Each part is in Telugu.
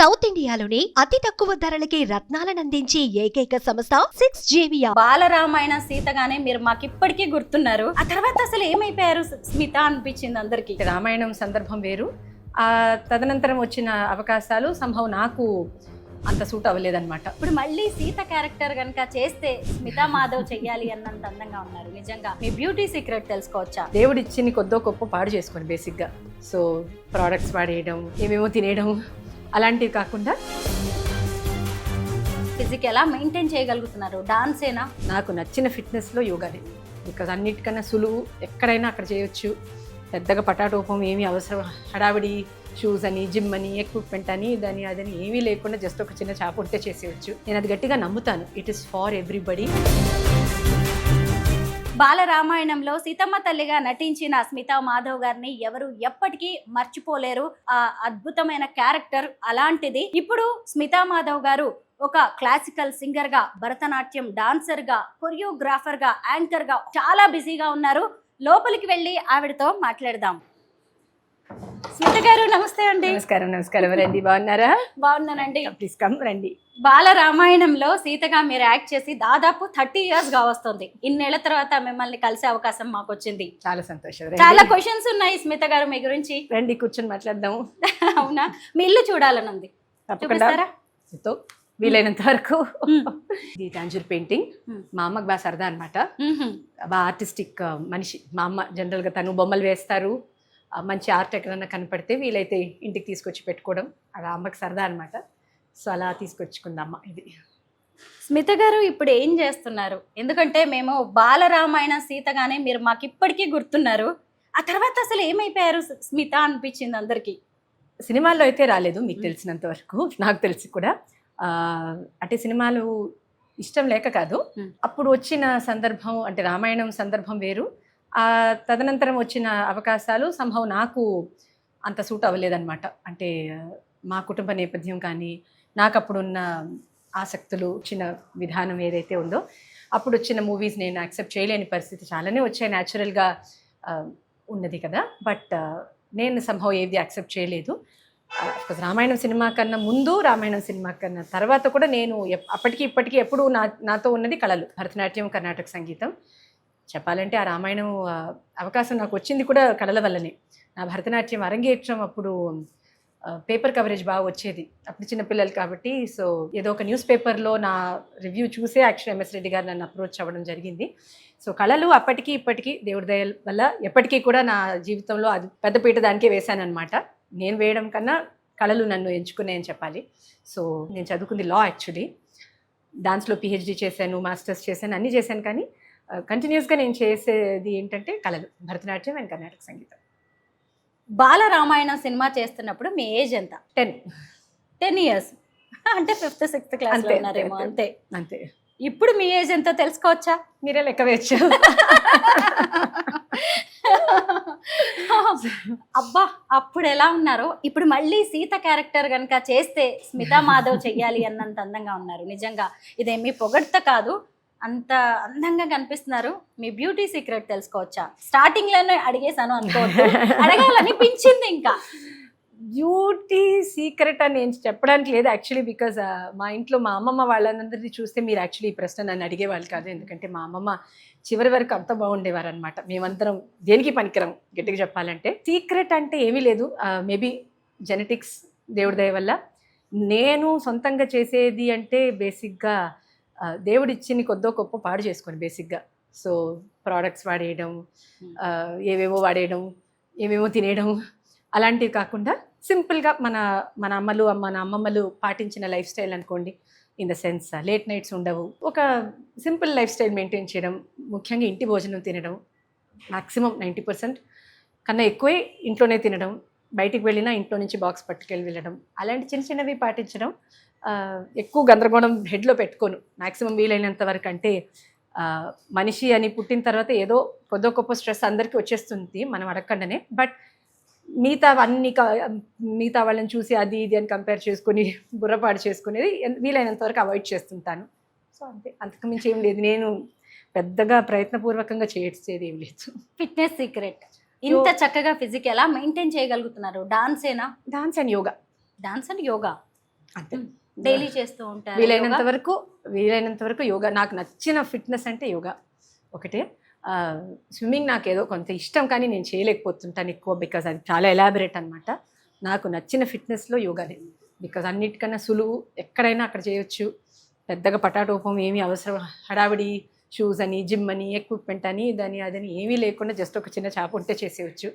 సౌత్ ఇండియాలోని అతి తక్కువ ధరలకి రత్నాలనందించే ఏకైక సంస్థ 6JVR. బాలరామాయణ సీతగానే మీరు మాకు ఇప్పటికీ గుర్తున్నారు. ఆ తర్వాత అసలు ఏమైపోయారు స్మిత అనిపించింది అందరికి. రామాయణం సందర్భం వేరు, ఆ తదనంతరం వచ్చిన అవకాశాలు సంభవం నాకు అంత సూట్ అవ్వలేదన్నమాట. ఇప్పుడు మళ్ళీ సీత క్యారెక్టర్ కనుక చేస్తే స్మితా మాధవ్ చెయ్యాలి అన్నంత అందంగా ఉన్నారు. నిజంగా మీ బ్యూటీ సీక్రెట్ తెలుసుకోవచ్చా? దేవుడు ఇచ్చింది కొద్దో గొప్ప పాడు చేసుకొని బేసిక్గా. సో ప్రోడక్ట్స్ వాడేయడం, ఏమేమో తినేయడం అలాంటివి కాకుండా ఫిజిక్ ఎలా మెయింటైన్ చేయగలుగుతున్నారు? డాన్సేనా? నాకు నచ్చిన ఫిట్నెస్లో యోగానే. బికాజ్ అన్నిటికన్నా సులువు, ఎక్కడైనా అక్కడ చేయొచ్చు. పెద్దగా పటాటోపం ఏమీ అవసరం, హడావిడి షూస్ అని, జిమ్ అని, ఎక్విప్మెంట్ అని, ఇదని అదని ఏమీ లేకుండా జస్ట్ ఒక చిన్న చాప ఉంటే చేసేయచ్చు. నేను అది గట్టిగా నమ్ముతాను. It is for everybody. బాలరామాయణంలో సీతమ్మ తల్లిగా నటించిన స్మితా మాధవ్ గారిని ఎవరు ఎప్పటికీ మర్చిపోలేరు. ఆ అద్భుతమైన క్యారెక్టర్ అలాంటిది. ఇప్పుడు స్మితా మాధవ్ గారు ఒక క్లాసికల్ సింగర్ గా, భరతనాట్యం డాన్సర్ గా, కొరియోగ్రాఫర్ గా, యాంకర్ గా చాలా బిజీగా ఉన్నారు. లోపలికి వెళ్ళి ఆవిడతో మాట్లాడదాం. స్మిత గారు నమస్తే అండి. నమస్కారం. నమస్కారం రండి. బాగున్నారా? బాగున్నానండి. ప్లీజ్ కమ్ రండి. బాలరామాయణంలో సీతగా మీరు యాక్ట్ చేసి దాదాపు 30 years గా వస్తుంది. ఇన్నేళ్ల తర్వాత మిమ్మల్ని కలిసే అవకాశం మాకు వచ్చింది. చాలా సంతోషం. చాలా క్వశ్చన్స్ ఉన్నాయి స్మిత గారు మీ గురించి. రండి కూర్చొని మాట్లాడదాము. అవునా? మీ ఇల్లు చూడాలని ఉంది, చూపిస్తారా? వీలైనంత వరకు. ఇది టాంజూర్ పెయింటింగ్. మా అమ్మకి బాగా సరదా అనమాట. బాగా ఆర్టిస్టిక్ మనిషి మా అమ్మ. జనరల్గా తను బొమ్మలు వేస్తారు. మంచి ఆర్ట్ ఎక్కడన్నా కనపడితే వీలైతే ఇంటికి తీసుకొచ్చి పెట్టుకోవడం అలా అమ్మకి సరదా అనమాట. సో అలా తీసుకొచ్చుకుందమ్మ. ఇది స్మిత గారు ఇప్పుడు ఏం చేస్తున్నారు? ఎందుకంటే మేము బాలరామాయణ సీతగానే మీరు మాకు ఇప్పటికీ గుర్తున్నారు. ఆ తర్వాత అసలు ఏమైపోయారు స్మిత అనిపించింది అందరికి. సినిమాల్లో అయితే రాలేదు మీకు తెలిసినంత వరకు, నాకు తెలిసి కూడా. అంటే సినిమాలు ఇష్టం లేక కాదు, అప్పుడు వచ్చిన సందర్భం అంటే రామాయణం సందర్భం వేరు, ఆ తదనంతరం వచ్చిన అవకాశాలు సంభవం నాకు అంత సూట్ అవ్వలేదన్నమాట. అంటే మా కుటుంబ నేపథ్యం కానీ, నాకు అప్పుడున్న ఆసక్తులు, చిన్న విధానం ఏదైతే ఉందో, అప్పుడు వచ్చిన మూవీస్ నేను యాక్సెప్ట్ చేయలేని పరిస్థితి చాలానే వచ్చాయి. న్యాచురల్గా ఉన్నది కదా. బట్ నేను సంభవం ఏది యాక్సెప్ట్ చేయలేదు. రామాయణం సినిమా కన్నా ముందు, రామాయణం సినిమా కన్నా తర్వాత కూడా నేను అప్పటికి ఇప్పటికీ ఎప్పుడు నాతో ఉన్నది కళలు, భరతనాట్యం, కర్ణాటక సంగీతం. చెప్పాలంటే ఆ రామాయణం అవకాశం నాకు వచ్చింది కూడా కళల వల్లనే. నా భరతనాట్యం అరంగేట్రం అప్పుడు పేపర్ కవరేజ్ బాగా వచ్చేది. అప్పుడు చిన్నపిల్లలు కాబట్టి. సో ఏదో ఒక న్యూస్ పేపర్లో నా రివ్యూ చూసే యాక్చువల్ ఎంఎస్ రెడ్డి గారు నన్ను అప్రోచ్ అవ్వడం జరిగింది. సో కళలు అప్పటికి ఇప్పటికీ దేవుడి దయ వల్ల ఎప్పటికీ కూడా నా జీవితంలో అది పెద్దపీట దానికే వేశానమాట. నేను వేయడం కన్నా కళలు నన్ను ఎంచుకున్నాయని చెప్పాలి. సో నేను చదువుకుంది లా యాక్చువల్లీ. డాన్స్లో పిహెచ్డి చేశాను, మాస్టర్స్ చేశాను, అన్నీ చేశాను. కానీ కంటిన్యూస్గా నేను చేసేది ఏంటంటే కళలు, భరతనాట్యం అండ్ కర్ణాటక సంగీతం. బాలరామాయణ సినిమా చేస్తున్నప్పుడు మీ ఏజ్ ఎంత? 10 years. అంటే 5th 6th క్లాస్ ఉన్నారేమో. అంతే అంతే. ఇప్పుడు మీ ఏజ్ ఎంత తెలుసుకోవచ్చా? మీరే లెక్క వేయచ్చు. అబ్బా, అప్పుడు ఎలా ఉన్నారో ఇప్పుడు మళ్ళీ సీత క్యారెక్టర్ కనుక చేస్తే స్మితా మాధవ్ చెయ్యాలి అన్నంత అందంగా ఉన్నారు. నిజంగా ఇదేమీ పొగడ్త కాదు, అంత అందంగా కనిపిస్తున్నారు. మీ బ్యూటీ సీక్రెట్ తెలుసుకోవచ్చా? స్టార్టింగ్ లోనే అడిగేశాను అనుకోవద్దు, అడగాలనిపించింది. ఇంకా బ్యూటీ సీక్రెట్ అని నేను చెప్పడానికి లేదు యాక్చువల్లీ. బికాజ్ మా ఇంట్లో మా అమ్మమ్మ వాళ్ళందరినీ చూస్తే మీరు యాక్చువల్లీ ఈ ప్రశ్న నన్ను అడిగేవాళ్ళు కాదు. ఎందుకంటే మా అమ్మమ్మ చివరి వరకు అంత బాగుండేవారు అనమాట. మేమందరం దేనికి పనికిరం గట్టిగా చెప్పాలంటే. సీక్రెట్ అంటే ఏమీ లేదు. మేబీ జెనెటిక్స్, దేవుడి దయ వల్ల. నేను సొంతంగా చేసేది అంటే బేసిక్గా దేవుడు ఇచ్చింది కొద్దో గొప్ప పాడు చేసుకొని బేసిక్గా. సో ప్రోడక్ట్స్ వాడేయడం, ఏవేవో వాడేయడం, ఏమేమో తినేయడం అలాంటివి కాకుండా సింపుల్గా మన అమ్మలు, మన అమ్మమ్మలు పాటించిన లైఫ్ స్టైల్ అనుకోండి. In the sense late nights ఉండవు, ఒక సింపుల్ లైఫ్ స్టైల్ మెయింటైన్ చేయడం, ముఖ్యంగా ఇంటి భోజనం తినడం, మ్యాక్సిమం 90% కన్నా ఎక్కువే ఇంట్లోనే తినడం, బయటికి వెళ్ళినా ఇంట్లో నుంచి బాక్స్ పట్టుకెళ్ళి వెళ్ళడం, అలాంటి చిన్న చిన్నవి పాటించడం. ఎక్కువ గందరగోళం హెడ్లో పెట్టుకోను మ్యాక్సిమం వీలైనంత వరకు. అంటే మనిషి అని పుట్టిన తర్వాత ఏదో కొద్దో గొప్ప స్ట్రెస్ అందరికీ వచ్చేస్తుంది మనం అడగకుండానే. బట్ మిగతా వాళ్ళని చూసి అది ఇది అని కంపేర్ చేసుకుని బుర్రపాటు చేసుకునేది వీలైనంత వరకు అవాయిడ్ చేస్తుంటాను. సో అంతే, అంతకుమించి ఏం లేదు. నేను పెద్దగా ప్రయత్నపూర్వకంగా చేసేది ఏం లేదు. ఫిట్నెస్ సీక్రెట్ ఇంత చక్కగా ఫిజిక్ ఎలా మెయింటైన్ చేయగలుగుతున్నారు? డాన్సేనా? Dance and yoga. Dance and yoga. అంతే. డైలీ చేస్తూ ఉంటారు వీలైనంత వరకు యోగా. నాకు నచ్చిన ఫిట్నెస్ అంటే యోగా ఒకటే. స్విమ్మింగ్ నాకు ఏదో కొంత ఇష్టం, కానీ నేను చేయలేకపోతుంటాను ఎక్కువ, బికాజ్ అది చాలా ఎలాబరేట్ అనమాట. నాకు నచ్చిన ఫిట్నెస్లో యోగానే, బికాజ్ అన్నిటికన్నా సులువు, ఎక్కడైనా అక్కడ చేయొచ్చు. పెద్దగా పటాటోపం ఏమీ అవసరం, హడావిడి షూస్ అని, జిమ్ అని, ఎక్విప్మెంట్ అని, ఇదని అదని ఏమీ లేకుండా జస్ట్ ఒక చిన్న చాప ఉంటే చేసేయచ్చు.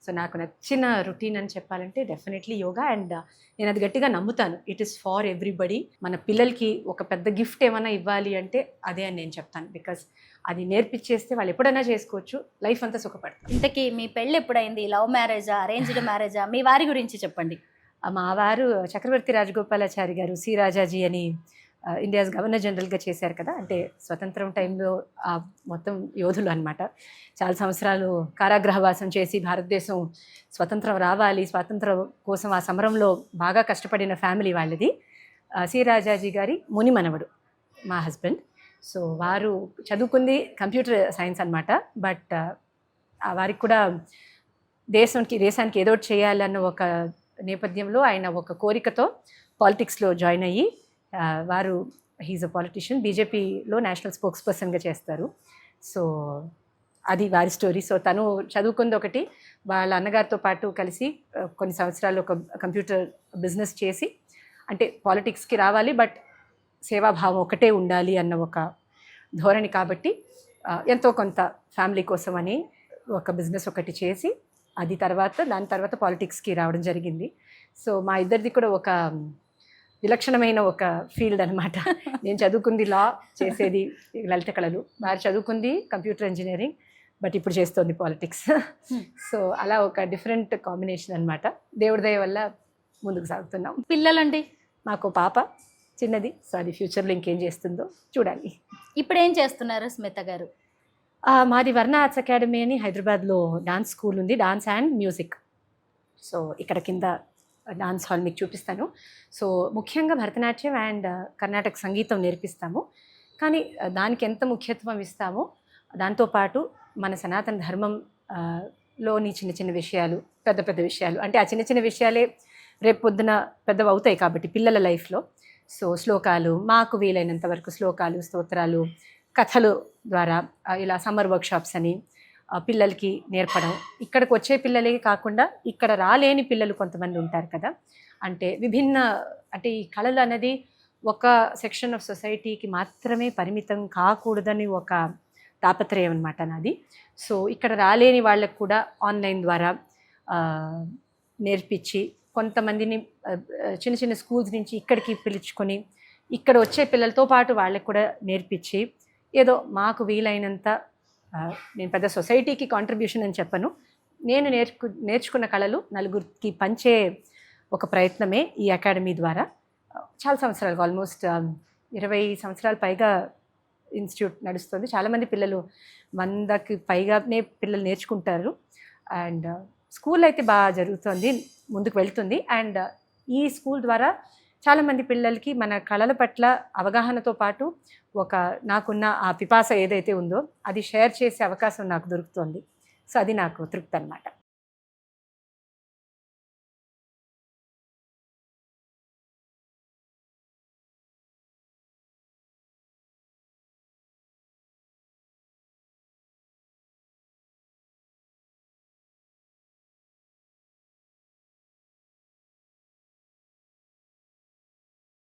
సో నాకు నచ్చిన రొటీన్ అని చెప్పాలంటే డెఫినెట్లీ యోగా. అండ్ నేను అది గట్టిగా నమ్ముతాను, ఇట్ ఈస్ ఫార్ ఎవ్రీబడి. మన పిల్లలకి ఒక పెద్ద గిఫ్ట్ ఏమైనా ఇవ్వాలి అంటే అదే అని నేను చెప్తాను, బికాస్ అది నేర్పించేస్తే వాళ్ళు ఎప్పుడైనా చేసుకోవచ్చు, లైఫ్ అంతా సుఖపడతారు. ఇంతకీ మీ పెళ్ళి ఎప్పుడైంది? లవ్ మ్యారేజా, అరేంజ్డ్ మ్యారేజా? మీ వారి గురించి చెప్పండి. మా వారు చక్రవర్తి రాజగోపాలాచారి గారు, సి రాజాజీ అని ఇండియాస్ గవర్నర్ జనరల్గా చేశారు కదా, అంటే స్వతంత్రం టైంలో మొత్తం యోధులు అనమాట. చాలా సంవత్సరాలు కారాగృహవాసం చేసి భారతదేశం స్వతంత్రం రావాలి, స్వాతంత్రం కోసం ఆ సమరంలో బాగా కష్టపడిన ఫ్యామిలీ వాళ్ళది. సి రాజాజీ గారి ముని మనవడు మా హస్బెండ్. సో వారు చదువుకుంది కంప్యూటర్ సైన్స్ అనమాట. బట్ వారికి కూడా దేశానికి ఏదో ఒకటి చేయాలన్న ఒక నేపథ్యంలో ఆయన ఒక కోరికతో పాలిటిక్స్లో జాయిన్ అయ్యి, వారు హీజ్ అ పాలిటిషియన్, బీజేపీలో నేషనల్ స్పోక్స్ పర్సన్గా చేస్తారు. సో అది వారి స్టోరీ. సో తను చదువుకుంది ఒకటి, వాళ్ళ అన్నగారితో పాటు కలిసి కొన్ని సంవత్సరాలు ఒక కంప్యూటర్ బిజినెస్ చేసి, అంటే పాలిటిక్స్కి రావాలి బట్ సేవాభావం ఒకటే ఉండాలి అన్న ఒక ధోరణి కాబట్టి ఎంతో కొంత ఫ్యామిలీ కోసం అని ఒక బిజినెస్ ఒకటి చేసి, దాని తర్వాత పాలిటిక్స్కి రావడం జరిగింది. సో మా ఇద్దరిది కూడా ఒక విలక్షణమైన ఒక ఫీల్డ్ అనమాట. నేను చదువుకుంది లా, చేసేది లలిత కళలు. వారు చదువుకుంది కంప్యూటర్ ఇంజనీరింగ్, బట్ ఇప్పుడు చేస్తోంది పాలిటిక్స్. సో అలా ఒక డిఫరెంట్ కాంబినేషన్ అనమాట. దేవుడి దయ వల్ల ముందుకు సాగుతున్నాం. పిల్లలండి? మాకు పాప చిన్నది. సో అది ఫ్యూచర్లో ఇంకేం చేస్తుందో చూడాలి. ఇప్పుడు ఏం చేస్తున్నారు స్మిత గారు? మాది వర్ణ ఆర్ట్స్ అకాడమీ అని హైదరాబాద్లో డాన్స్ స్కూల్ ఉంది, డాన్స్ అండ్ మ్యూజిక్. సో ఇక్కడ కింద డాన్స్ హాల్ మీకు చూపిస్తాను. సో ముఖ్యంగా భరతనాట్యం అండ్ కర్ణాటక సంగీతం నేర్పిస్తాము. కానీ దానికి ఎంత ముఖ్యత్వం ఇస్తామో దాంతోపాటు మన సనాతన ధర్మం లోని చిన్న చిన్న విషయాలు, పెద్ద పెద్ద విషయాలు, అంటే ఆ చిన్న చిన్న విషయాలే రేపు పొద్దున పెద్దవి అవుతాయి కాబట్టి పిల్లల లైఫ్లో. సో శ్లోకాలు, మాకు వీలైనంత వరకు శ్లోకాలు, స్తోత్రాలు, కథలు ద్వారా ఇలా సమ్మర్ వర్క్షాప్స్ అని పిల్లలకి నేర్పడం. ఇక్కడికి వచ్చే పిల్లలే కాకుండా ఇక్కడ రాలేని పిల్లలు కొంతమంది ఉంటారు కదా, అంటే అంటే ఈ కళలు అనేది ఒక సెక్షన్ ఆఫ్ సొసైటీకి మాత్రమే పరిమితం కాకూడదని ఒక తాపత్రయం అనమాట నాది. సో ఇక్కడ రాలేని వాళ్ళకు కూడా ఆన్లైన్ ద్వారా నేర్పించి, కొంతమందిని చిన్న చిన్న స్కూల్స్ నుంచి ఇక్కడికి పిలుచుకొని ఇక్కడ వచ్చే పిల్లలతో పాటు వాళ్ళకు కూడా నేర్పించి, ఏదో మాకు వీలైనంత, నేను పెద్ద సొసైటీకి కాంట్రిబ్యూషన్ అని చెప్పను, నేను నేర్చుకున్న కళలు నలుగురికి పంచే ఒక ప్రయత్నమే ఈ అకాడమీ ద్వారా. చాలా సంవత్సరాలు, ఆల్మోస్ట్ 20 సంవత్సరాల పైగా ఇన్స్టిట్యూట్ నడుస్తుంది. చాలామంది పిల్లలు, 100కి పైగానే పిల్లలు నేర్చుకుంటారు. అండ్ స్కూల్ అయితే బాగా జరుగుతుంది, ముందుకు వెళ్తుంది. అండ్ ఈ స్కూల్ ద్వారా చాలామంది పిల్లలకి మన కళల పట్ల అవగాహనతో పాటు నాకున్న ఆ పిపాస ఏదైతే ఉందో అది షేర్ చేసే అవకాశం నాకు దొరుకుతుంది. సో అది నాకు తృప్తి అన్నమాట.